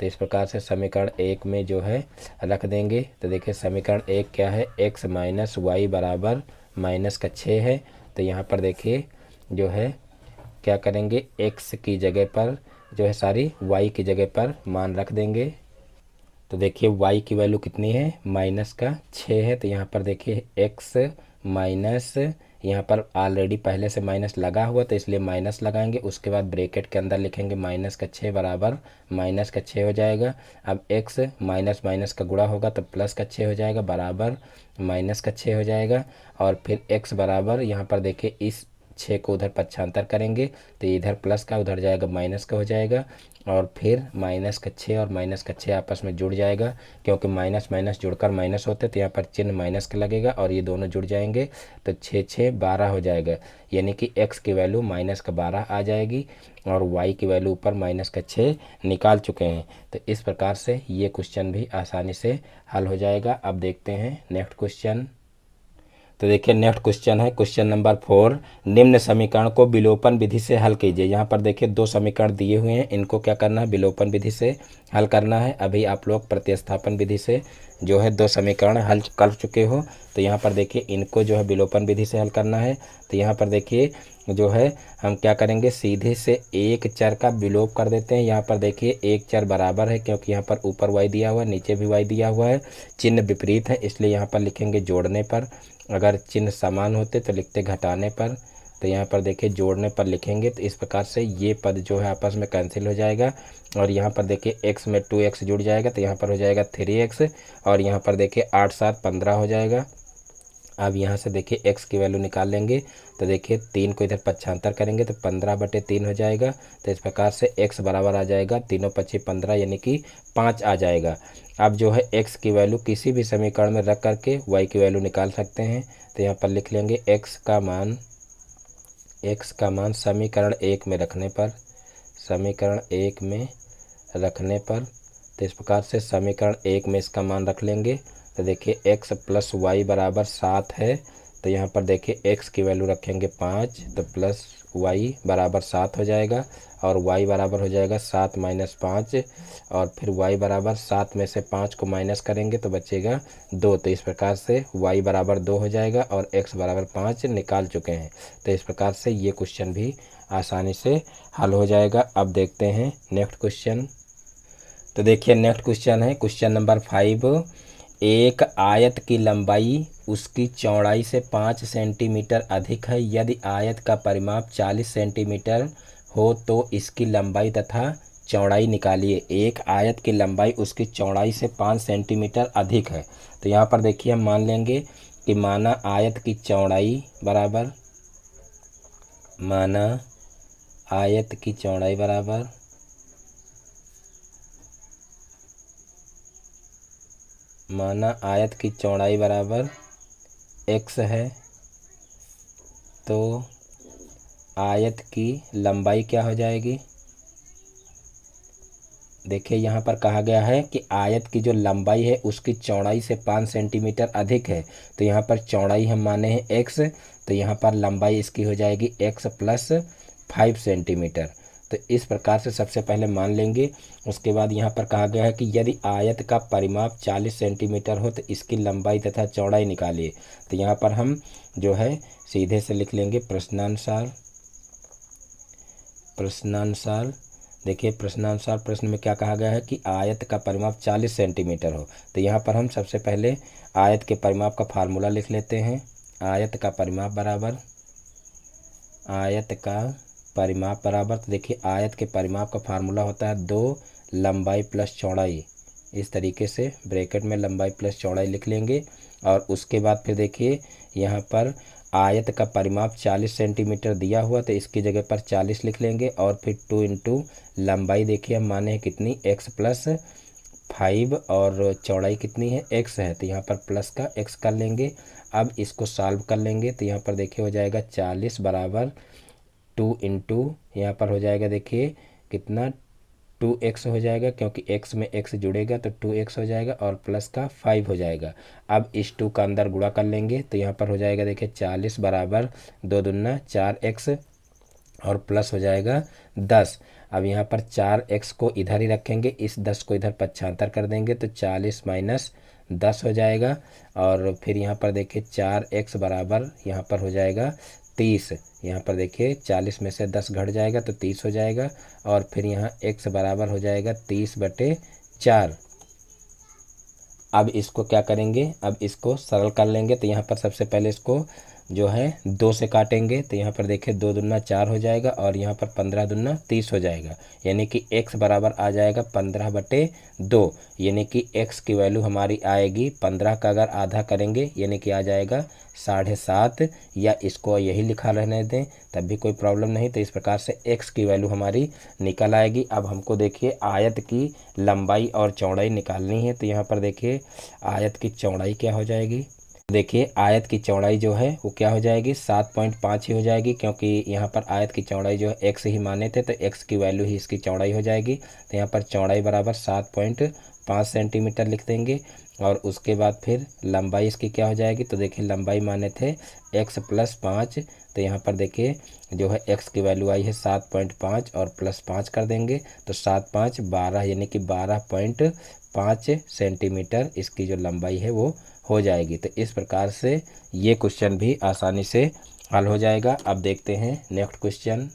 तो इस प्रकार से समीकरण 1 में जो है रख देंगे। तो देखिए समीकरण 1 क्या है, x माइनस वाई बराबर माइनस का 6 है। तो यहाँ पर देखिए जो है क्या करेंगे, x की जगह पर जो है सारी y की जगह पर मान रख देंगे। तो देखिए y की वैल्यू कितनी है, माइनस का 6 है। तो यहाँ पर देखिए x माइनस, यहाँ पर ऑलरेडी पहले से माइनस लगा हुआ तो इसलिए माइनस लगाएंगे, उसके बाद ब्रैकेट के अंदर लिखेंगे माइनस का 6 बराबर माइनस का 6 हो जाएगा। अब x माइनस माइनस का गुणा होगा तो प्लस का 6 हो जाएगा बराबर माइनस का 6 हो जाएगा। और फिर x बराबर यहाँ पर देखिए इस 6 को उधर पक्षांतर करेंगे तो इधर प्लस का उधर जाएगा माइनस का हो जाएगा। और फिर माइनस का 6 और माइनस का 6 आपस में जुड़ जाएगा, क्योंकि माइनस माइनस जुड़कर माइनस होते तो यहाँ पर चिन्ह माइनस का लगेगा और ये दोनों जुड़ जाएंगे तो 6 6 12 हो जाएगा, यानी कि x की वैल्यू माइनस का 12 आ जाएगी और y की वैल्यू ऊपर माइनस का 6 निकाल चुके हैं। तो इस प्रकार से ये क्वेश्चन भी आसानी से हल हो जाएगा। अब देखते हैं नेक्स्ट क्वेश्चन। तो देखिए नेक्स्ट क्वेश्चन है क्वेश्चन नंबर 4, निम्न समीकरण को विलोपन विधि से हल कीजिए। यहाँ पर देखिए 2 समीकरण दिए हुए हैं, इनको क्या करना है, विलोपन विधि से हल करना है। अभी आप लोग प्रतिस्थापन विधि से जो है 2 समीकरण हल कर चुके हो। तो यहाँ पर देखिए इनको जो है विलोपन विधि से हल करना है। तो यहाँ पर देखिए जो है हम क्या करेंगे, सीधे से एक चर का विलोप कर देते हैं। यहाँ पर देखिए एक चर बराबर है, क्योंकि यहाँ पर ऊपर y दिया हुआ है नीचे भी y दिया हुआ है, चिन्ह विपरीत है इसलिए यहाँ पर लिखेंगे जोड़ने पर। अगर चिन्ह समान होते तो लिखते घटाने पर। तो यहाँ पर देखिए जोड़ने पर लिखेंगे तो इस प्रकार से ये पद जो है आपस में कैंसिल हो जाएगा। और यहाँ पर देखिए x में 2x जुड़ जाएगा तो यहाँ पर हो जाएगा 3x और यहाँ पर देखिए 8 7 15 हो जाएगा। अब यहाँ से देखिए x की वैल्यू निकाल लेंगे तो देखिए 3 को इधर पक्षांतर करेंगे तो 15/3 हो जाएगा। तो इस प्रकार से x बराबर आ जाएगा 3 5 15 यानी कि 5 आ जाएगा। अब जो है x की वैल्यू किसी भी समीकरण में रख करके y की वैल्यू निकाल सकते हैं। तो यहाँ पर लिख लेंगे x का मान समीकरण 1 में रखने पर, समीकरण 1 में रखने पर। तो इस प्रकार से समीकरण 1 में इसका मान रख लेंगे। तो देखिए x प्लस वाई बराबर 7 है। तो यहाँ पर देखिए x की वैल्यू रखेंगे 5 तो प्लस y बराबर 7 हो जाएगा और y बराबर हो जाएगा 7 माइनस 5 और फिर y बराबर 7 में से 5 को माइनस करेंगे तो बचेगा 2। तो इस प्रकार से y बराबर 2 हो जाएगा और x बराबर 5 निकाल चुके हैं। तो इस प्रकार से ये क्वेश्चन भी आसानी से हल हो जाएगा। अब देखते हैं नेक्स्ट क्वेश्चन। तो देखिए नेक्स्ट क्वेश्चन है क्वेश्चन नंबर 5, एक आयत की लंबाई उसकी चौड़ाई से 5 सेंटीमीटर अधिक है। यदि आयत का परिमाप 40 सेंटीमीटर हो तो इसकी लंबाई तथा चौड़ाई निकालिए। एक आयत की लंबाई उसकी चौड़ाई से 5 सेंटीमीटर अधिक है। तो यहाँ पर देखिए हम मान लेंगे कि माना आयत की चौड़ाई बराबर, माना आयत की चौड़ाई बराबर x है तो आयत की लंबाई क्या हो जाएगी। देखिए यहाँ पर कहा गया है कि आयत की जो लंबाई है उसकी चौड़ाई से 5 सेंटीमीटर अधिक है। तो यहाँ पर चौड़ाई हम माने हैं x, तो यहाँ पर लंबाई इसकी हो जाएगी x प्लस 5 सेंटीमीटर। तो इस प्रकार से सबसे पहले मान लेंगे। उसके बाद यहाँ पर कहा गया है कि यदि आयत का परिमाप 40 सेंटीमीटर हो तो इसकी लंबाई तथा चौड़ाई निकालिए। तो यहाँ पर हम जो है सीधे से लिख लेंगे प्रश्नानुसार। देखिए प्रश्नानुसार प्रश्न में क्या कहा गया है कि आयत का परिमाप 40 सेंटीमीटर हो। तो यहाँ पर हम सबसे पहले आयत के परिमाप का फार्मूला लिख लेते हैं। आयत का परिमाप बराबर तो देखिए आयत के परिमाप का फार्मूला होता है 2 लंबाई प्लस चौड़ाई। इस तरीके से ब्रैकेट में लंबाई प्लस चौड़ाई लिख लेंगे। और उसके बाद फिर देखिए यहाँ पर आयत का परिमाप 40 सेंटीमीटर दिया हुआ तो इसकी जगह पर 40 लिख लेंगे और फिर 2 इंटू लंबाई देखिए हम माने हैं कितनी x प्लस 5 और चौड़ाई कितनी है x है तो यहाँ पर प्लस का x कर लेंगे। अब इसको सॉल्व कर लेंगे तो यहाँ पर देखिए हो जाएगा 40 बराबर 2 इंटू यहाँ पर हो जाएगा देखिए कितना 2x हो जाएगा, क्योंकि x में x जुड़ेगा तो 2x हो जाएगा और प्लस का 5 हो जाएगा। अब इस 2 का अंदर गुणा कर लेंगे तो यहाँ पर हो जाएगा देखिए 40 बराबर 2 दूना 4x और प्लस हो जाएगा 10। अब यहाँ पर 4x को इधर ही रखेंगे, इस 10 को इधर पक्षांतर कर देंगे तो 40 माइनस 10 हो जाएगा। और फिर यहाँ पर देखिए 4x बराबर यहाँ पर हो जाएगा 30। यहाँ पर देखिए 40 में से 10 घट जाएगा तो 30 हो जाएगा। और फिर यहाँ x बराबर हो जाएगा 30/4। अब इसको क्या करेंगे, अब इसको सरल कर लेंगे। तो यहाँ पर सबसे पहले इसको जो है 2 से काटेंगे तो यहाँ पर देखिए 2 दूना 4 हो जाएगा और यहाँ पर 15 दूना 30 हो जाएगा, यानी कि x बराबर आ जाएगा 15/2। यानी कि x की वैल्यू हमारी आएगी 15 का अगर आधा करेंगे यानी कि आ जाएगा 7.5, या इसको यही लिखा रहने दें तब भी कोई प्रॉब्लम नहीं। तो इस प्रकार से x की वैल्यू हमारी निकल आएगी। अब हमको देखिए आयत की लंबाई और चौड़ाई निकालनी है। तो यहाँ पर देखिए आयत की चौड़ाई क्या हो जाएगी, देखिए आयत की चौड़ाई जो है वो क्या हो जाएगी 7.5 ही हो जाएगी, क्योंकि यहाँ पर आयत की चौड़ाई जो है x ही माने थे तो x की वैल्यू ही इसकी चौड़ाई हो जाएगी। तो यहाँ पर चौड़ाई बराबर 7.5 सेंटीमीटर लिख देंगे। और उसके बाद फिर लंबाई इसकी क्या हो जाएगी, तो देखिए लंबाई माने थे x + 5, तो यहाँ पर देखिए जो है x की वैल्यू आई है 7.5 और +5 कर देंगे तो 7 × 5 = 12, यानी कि 12.5 सेंटीमीटर इसकी जो लंबाई है वो हो जाएगी। तो इस प्रकार से ये क्वेश्चन भी आसानी से हल हो जाएगा। अब देखते हैं नेक्स्ट क्वेश्चन।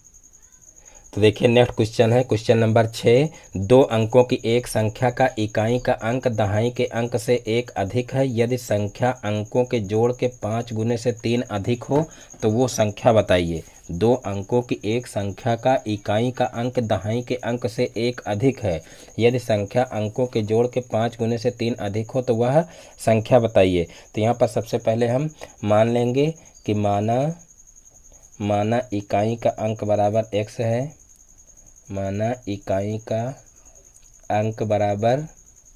तो देखिए नेक्स्ट क्वेश्चन है क्वेश्चन नंबर 6। 2 अंकों की एक संख्या का इकाई का अंक दहाई के अंक से 1 अधिक है। यदि संख्या अंकों के जोड़ के 5 गुने से 3 अधिक हो तो वो संख्या बताइए। 2 अंकों की एक संख्या का इकाई का अंक दहाई के अंक से 1 अधिक है। यदि संख्या अंकों के जोड़ के 5 गुने से 3 अधिक हो तो वह संख्या बताइए। तो यहाँ पर सबसे पहले हम मान लेंगे कि माना इकाई का अंक बराबर x है, माना इकाई का अंक बराबर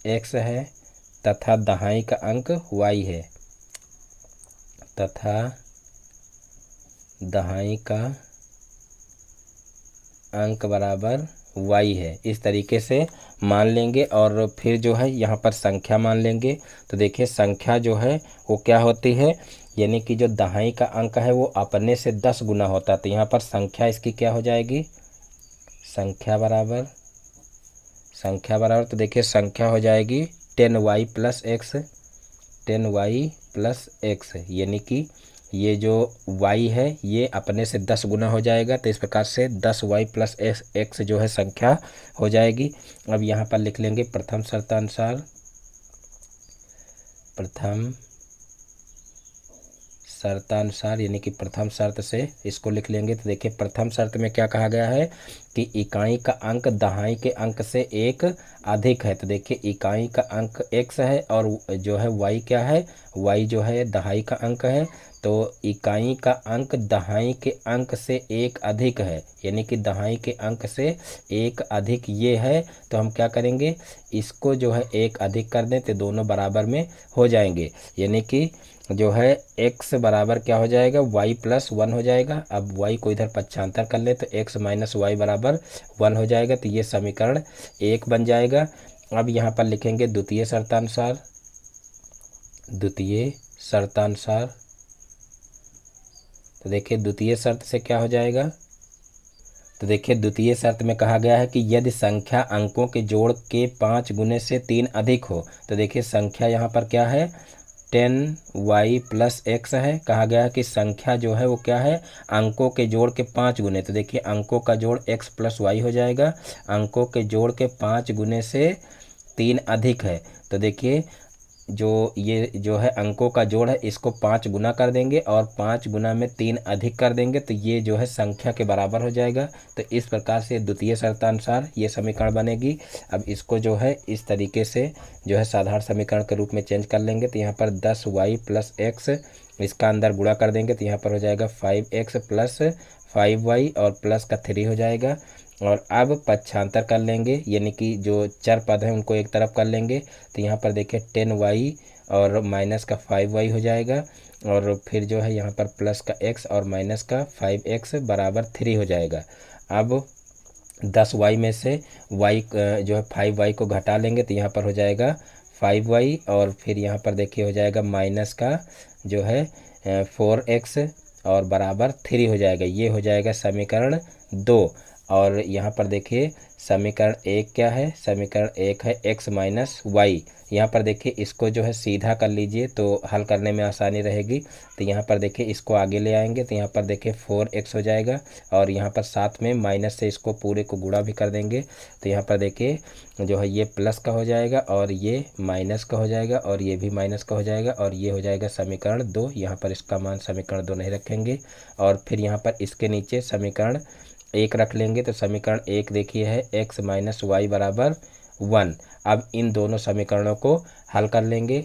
x है तथा दहाई का अंक y है, तथा दहाई का अंक बराबर y है। इस तरीके से मान लेंगे और फिर जो है यहाँ पर संख्या मान लेंगे। तो देखिए संख्या जो है वो क्या होती है, यानी कि जो दहाई का अंक है वो अपने से 10 गुना होता है। तो यहाँ पर संख्या इसकी क्या हो जाएगी, संख्या बराबर तो देखिए संख्या हो जाएगी 10y + x, 10y + x, यानी कि ये जो y है ये अपने से 10 गुना हो जाएगा। तो इस प्रकार से 10y + x जो है संख्या हो जाएगी। अब यहाँ पर लिख लेंगे प्रथम शर्तानुसार, यानी कि प्रथम शर्त से इसको लिख लेंगे। तो देखिए प्रथम शर्त में क्या कहा गया है कि इकाई का अंक दहाई के अंक से 1 अधिक है। तो देखिए इकाई का अंक x है और जो है y क्या है, y जो है दहाई का अंक है। तो इकाई का अंक दहाई के अंक से 1 अधिक है, यानी कि दहाई के अंक से 1 अधिक ये है। तो हम क्या करेंगे, इसको जो है 1 अधिक कर दें तो दोनों बराबर में हो जाएंगे, यानी कि जो है x बराबर क्या हो जाएगा y + 1 हो जाएगा। अब y को इधर पक्षांतर कर ले तो x - y बराबर 1 हो जाएगा। तो ये समीकरण 1 बन जाएगा। अब यहाँ पर लिखेंगे द्वितीय शर्तानुसार। तो देखिए द्वितीय शर्त से क्या हो जाएगा, तो देखिए द्वितीय शर्त में कहा गया है कि यदि संख्या अंकों के जोड़ के 5 गुने से 3 अधिक हो। तो देखिए संख्या यहाँ पर क्या है 10y + x है। कहा गया है कि संख्या जो है वो क्या है अंकों के जोड़ के 5 गुने। तो देखिए अंकों का जोड़ x + y हो जाएगा, अंकों के जोड़ के 5 गुने से 3 अधिक है। तो देखिए जो ये जो है अंकों का जोड़ है इसको 5 गुना कर देंगे और 5 गुना में 3 अधिक कर देंगे तो ये जो है संख्या के बराबर हो जाएगा। तो इस प्रकार से द्वितीय शर्तानुसार ये समीकरण बनेगी। अब इसको जो है इस तरीके से जो है साधारण समीकरण के रूप में चेंज कर लेंगे। तो यहाँ पर 10y + x इसका अंदर गुणा कर देंगे तो यहाँ पर हो जाएगा 5x + 5y और प्लस का 3 हो जाएगा। और अब पक्षांतर कर लेंगे, यानी कि जो चर पद हैं उनको एक तरफ कर लेंगे। तो यहाँ पर देखिए 10y और माइनस का 5y हो जाएगा और फिर जो है यहाँ पर प्लस का x और माइनस का 5x बराबर 3 हो जाएगा। अब 10y में से y जो है 5y को घटा लेंगे तो यहाँ पर हो जाएगा 5y और फिर यहाँ पर देखिए हो जाएगा माइनस का जो है 4x और बराबर 3 हो जाएगा। ये हो जाएगा समीकरण 2। और यहाँ पर देखिए समीकरण एक क्या है, समीकरण एक है x माइनस वाई। यहाँ पर देखिए इसको जो है सीधा कर लीजिए तो हल करने में आसानी रहेगी। तो यहाँ पर देखिए इसको आगे ले आएंगे तो यहाँ पर देखिए 4x हो जाएगा और यहाँ पर साथ में माइनस से इसको पूरे को गुणा भी कर देंगे। तो यहाँ पर देखिए जो है ये प्लस का हो जाएगा और ये माइनस का हो जाएगा और ये भी माइनस का हो जाएगा और ये हो जाएगा समीकरण 2। यहाँ पर इसका मान समीकरण 2 नहीं रखेंगे और फिर यहाँ पर इसके नीचे समीकरण एक रख लेंगे। तो समीकरण एक देखिए है x माइनस वाई बराबर 1। अब इन दोनों समीकरणों को हल कर लेंगे।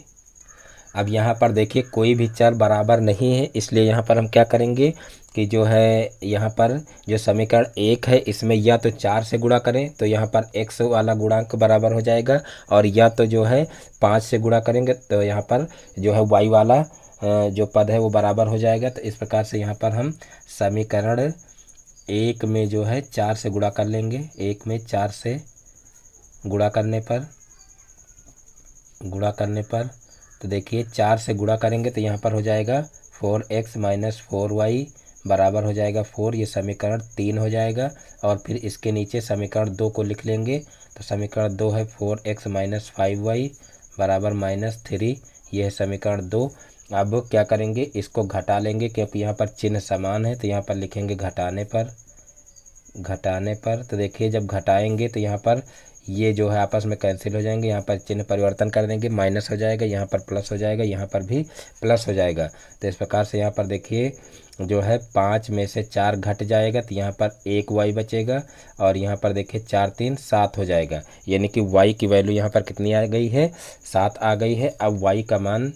अब यहाँ पर देखिए कोई भी चर बराबर नहीं है, इसलिए यहाँ पर हम क्या करेंगे कि जो है यहाँ पर जो समीकरण एक है इसमें या तो 4 से गुणा करें तो यहाँ पर x वाला गुणांक बराबर हो जाएगा और या तो जो है 5 से गुणा करेंगे तो यहाँ पर जो है y वाला जो पद है वो बराबर हो जाएगा। तो इस प्रकार से यहाँ पर हम समीकरण एक में जो है 4 से गुणा कर लेंगे। एक में 4 से गुणा करने पर तो देखिए 4 से गुणा करेंगे तो यहाँ पर हो जाएगा 4x माइनस 4y बराबर हो जाएगा 4। ये समीकरण 3 हो जाएगा और फिर इसके नीचे समीकरण 2 को लिख लेंगे। तो समीकरण 2 है 4x माइनस 5y बराबर -3। ये है समीकरण 2। अब क्या करेंगे, इसको घटा लेंगे क्योंकि यहाँ पर चिन्ह समान है। तो यहाँ पर लिखेंगे घटाने पर तो देखिए जब घटाएंगे तो यहाँ पर ये जो है आपस में कैंसिल हो जाएंगे। यहाँ पर चिन्ह परिवर्तन कर देंगे, माइनस हो जाएगा, यहाँ पर प्लस हो जाएगा, यहाँ पर भी प्लस हो जाएगा। तो इस प्रकार से यहाँ पर देखिए जो है 5 में से 4 घट जाएगा तो यहाँ पर 1 y बचेगा और यहाँ पर देखिए 4 3 7 हो जाएगा। यानी कि y की वैल्यू यहाँ पर कितनी आ गई है, 7 आ गई है। अब y का मान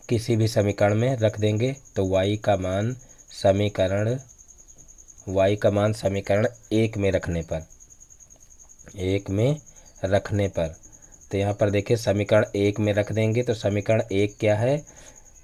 किसी भी समीकरण में रख देंगे तो y का मान समीकरण एक में रखने पर तो यहाँ पर देखिए समीकरण एक में रख देंगे। तो समीकरण एक क्या है,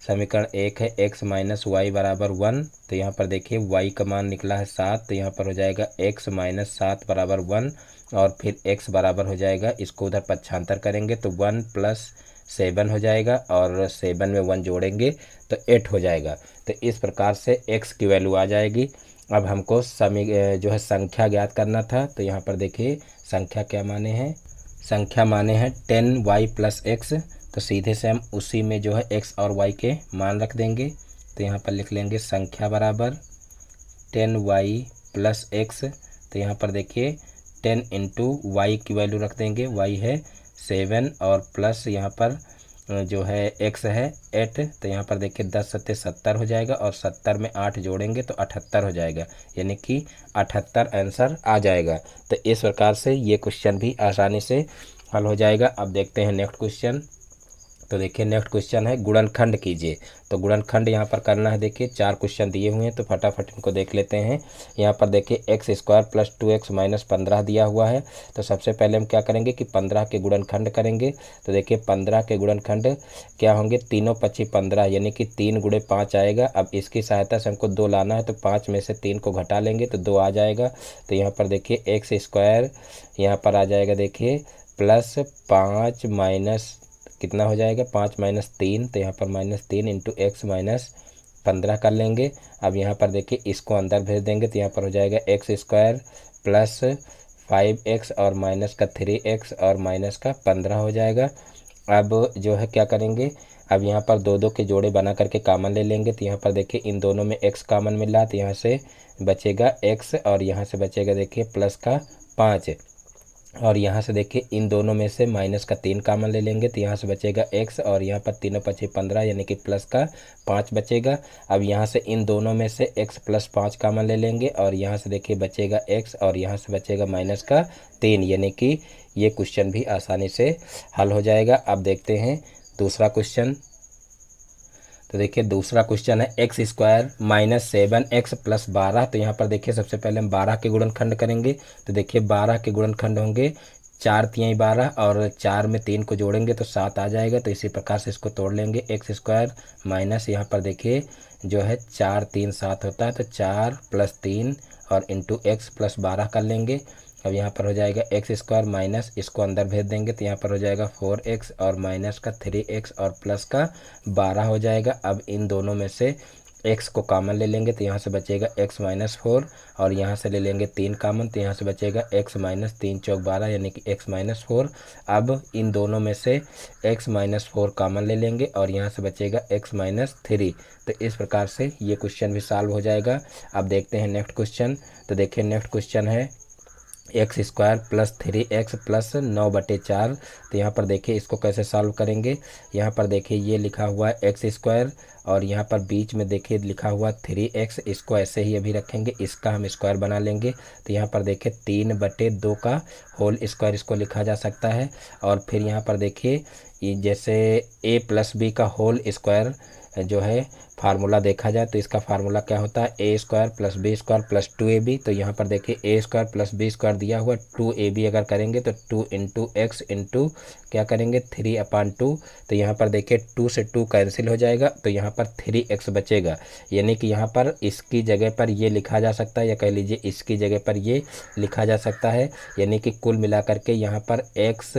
समीकरण एक है x माइनस वाई बराबर 1। तो यहाँ पर देखिए y का मान निकला है 7। तो यहाँ पर हो जाएगा x माइनस 7 बराबर 1 और फिर x बराबर हो जाएगा, इसको उधर पक्षांतर करेंगे तो 1 प्लस 7 हो जाएगा और 7 में 1 जोड़ेंगे तो 8 हो जाएगा। तो इस प्रकार से x की वैल्यू आ जाएगी। अब हमको जो है संख्या ज्ञात करना था। तो यहाँ पर देखिए संख्या क्या माने हैं, संख्या माने हैं 10y प्लस x। तो सीधे से हम उसी में जो है x और y के मान रख देंगे। तो यहाँ पर लिख लेंगे संख्या बराबर 10y प्लस x। तो यहाँ पर देखिए 10 इंटू वाई की वैल्यू रख देंगे, y है 7 और प्लस यहाँ पर जो है x है 8। तो यहाँ पर देखिए 10 सत्ते 70 हो जाएगा और 70 में 8 जोड़ेंगे तो 78 हो जाएगा, यानी कि 78 आंसर आ जाएगा। तो इस प्रकार से ये क्वेश्चन भी आसानी से हल हो जाएगा। अब देखते हैं नेक्स्ट क्वेश्चन। तो देखिए नेक्स्ट क्वेश्चन है गुणनखंड कीजिए। तो गुणनखंड यहाँ पर करना है। देखिए 4 क्वेश्चन दिए हुए हैं तो फटाफट इनको देख लेते हैं। यहाँ पर देखिए x square plus 2x minus 15 दिया हुआ है। तो सबसे पहले हम क्या करेंगे कि 15 के गुणनखंड करेंगे। तो देखिए 15 के गुणनखंड क्या होंगे, तीनों 25 15 यानी कि 3 गुणे 5 आएगा। अब इसकी सहायता से हमको 2 लाना है तो 5 में से 3 को घटा लेंगे तो 2 आ जाएगा। तो यहाँ पर देखिए एक्स स्क्वायर यहाँ पर आ जाएगा देखिए प्लस 5 माइनस कितना हो जाएगा 5 माइनस 3। तो यहाँ पर -3 इंटू एक्स माइनस 15 कर लेंगे। अब यहाँ पर देखिए इसको अंदर भेज देंगे तो यहाँ पर हो जाएगा एक्स स्क्वायर प्लस 5x और माइनस का 3x और माइनस का 15 हो जाएगा। अब जो है क्या करेंगे, अब यहाँ पर 2 के जोड़े बना करके कॉमन ले लेंगे। तो यहाँ पर देखिए इन दोनों में x कॉमन मिल रहा है तो यहाँ से बचेगा x और यहाँ से बचेगा देखिए प्लस का 5 और यहाँ से देखिए इन दोनों में से माइनस का 3 कॉमन ले लेंगे तो यहाँ से बचेगा x और यहाँ पर 3 25 15 यानी कि प्लस का 5 बचेगा। अब यहाँ से इन दोनों में से x प्लस 5 कॉमन ले लेंगे और यहाँ से देखिए बचेगा x और यहाँ से बचेगा माइनस का 3, यानी कि ये क्वेश्चन भी आसानी से हल हो जाएगा। अब देखते हैं दूसरा क्वेश्चन। तो देखिए दूसरा क्वेश्चन है x square minus 7x plus 12। तो यहाँ पर देखिए सबसे पहले हम 12 के गुणनखंड करेंगे। तो देखिए 12 के गुणनखंड होंगे 4 3 12 और 4 में 3 को जोड़ेंगे तो 7 आ जाएगा। तो इसी प्रकार से इसको तोड़ लेंगे। एक्स स्क्वायर माइनस यहाँ पर देखिए जो है 4 3 7 होता है तो 4 प्लस 3 और इंटू एक्स प्लस 12 कर लेंगे। अब यहाँ पर हो जाएगा एक्स स्क्वायर माइनस इसको अंदर भेज देंगे तो यहाँ पर हो जाएगा 4x और माइनस का 3x और प्लस का 12 हो जाएगा। अब इन दोनों में से x को कॉमन ले लेंगे तो यहाँ से बचेगा x माइनस 4 और यहाँ से ले लेंगे 3 कॉमन तो यहाँ से बचेगा x माइनस 3 चौक 12 यानी कि x माइनस 4। अब इन दोनों में से x माइनस 4 कॉमन ले लेंगे और यहाँ से बचेगा x माइनस 3। तो इस प्रकार से ये क्वेश्चन भी सॉल्व हो जाएगा। अब देखते हैं नेक्स्ट क्वेश्चन। तो देखिए नेक्स्ट क्वेश्चन है x square plus 3x plus 9/4। तो यहाँ पर देखिए इसको कैसे सॉल्व करेंगे। यहाँ पर देखिए ये लिखा हुआ है एक्स स्क्वायर और यहाँ पर बीच में देखिए लिखा हुआ 3x, इसको ऐसे ही अभी रखेंगे, इसका हम स्क्वायर बना लेंगे। तो यहाँ पर देखिए 3/2 का होल स्क्वायर इसको लिखा जा सकता है। और फिर यहाँ पर देखिए जैसे a प्लस बी का होल स्क्वायर जो है फार्मूला देखा जाए तो इसका फार्मूला क्या होता है A square plus B square plus 2ab। तो यहाँ पर देखिए A square plus B square दिया हुआ 2ab अगर करेंगे तो 2 इंटू एक्स इंटू क्या करेंगे 3/2। तो यहाँ पर देखिए 2 से 2 कैंसिल हो जाएगा तो यहाँ पर 3x बचेगा, यानी कि यहाँ पर इसकी जगह पर ये लिखा जा सकता है या कह लीजिए इसकी जगह पर ये लिखा जा सकता है, यानी कि कुल मिलाकर के यहाँ पर x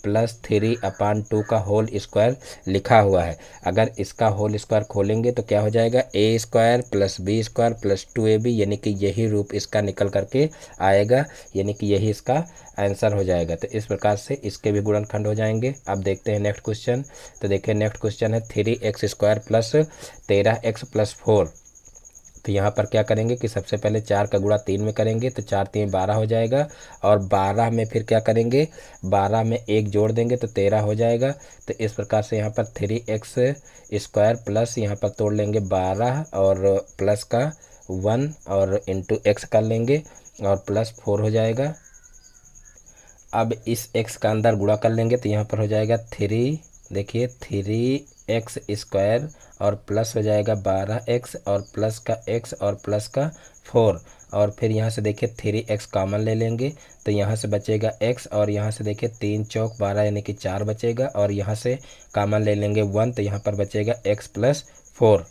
प्लस 3/2 का होल स्क्वायर लिखा हुआ है। अगर इसका होल स्क्वायर खोलेंगे तो क्या हो जाएगा A square plus B square plus 2ab, यानी कि यही रूप इसका निकल करके आएगा, यानी कि यही इसका आंसर हो जाएगा। तो इस प्रकार से इसके भी गुणनखंड हो जाएंगे। अब देखते हैं नेक्स्ट क्वेश्चन। तो देखिए नेक्स्ट क्वेश्चन है 3x square plus 13x plus 4। तो यहाँ पर क्या करेंगे कि सबसे पहले 4 का गुणा 3 में करेंगे तो 4 3 12 हो जाएगा और 12 में फिर क्या करेंगे 12 में 1 जोड़ देंगे तो 13 हो जाएगा। तो इस प्रकार से यहाँ पर 3x स्क्वायर प्लस यहाँ पर तोड़ लेंगे 12 और प्लस का 1 और इंटू x कर लेंगे और प्लस 4 हो जाएगा। अब इस x का अंदर गुणा कर लेंगे तो यहाँ पर हो जाएगा 3, देखिए 3x स्क्वायर और प्लस हो जाएगा 12x और प्लस का x और प्लस का 4 और फिर यहाँ से देखिए 3x कॉमन ले लेंगे तो यहाँ से बचेगा x और यहाँ से देखिए 3 चौक 12 यानी कि 4 बचेगा और यहाँ से कॉमन ले लेंगे 1 तो यहाँ पर बचेगा x प्लस 4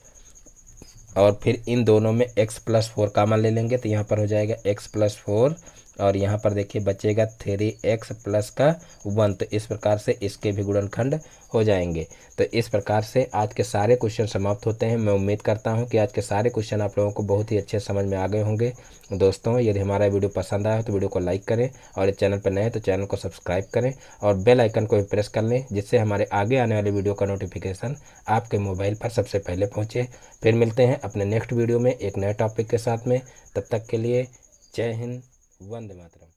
और फिर इन दोनों में x प्लस 4 कॉमन ले लेंगे तो यहाँ पर हो जाएगा x प्लस 4 और यहाँ पर देखिए बचेगा 3x प्लस का 1। तो इस प्रकार से इसके भी गुणनखंड हो जाएंगे। तो इस प्रकार से आज के सारे क्वेश्चन समाप्त होते हैं। मैं उम्मीद करता हूँ कि आज के सारे क्वेश्चन आप लोगों को बहुत ही अच्छे समझ में आ गए होंगे। दोस्तों यदि हमारा वीडियो पसंद आया तो वीडियो को लाइक करें और इस चैनल पर नए हैं तो चैनल को सब्सक्राइब करें और बेल आइकन को भी प्रेस कर लें, जिससे हमारे आगे आने वाले वीडियो का नोटिफिकेशन आपके मोबाइल पर सबसे पहले पहुँचे। फिर मिलते हैं अपने नेक्स्ट वीडियो में एक नए टॉपिक के साथ में। तब तक के लिए जय हिंद, वंदे मातरम।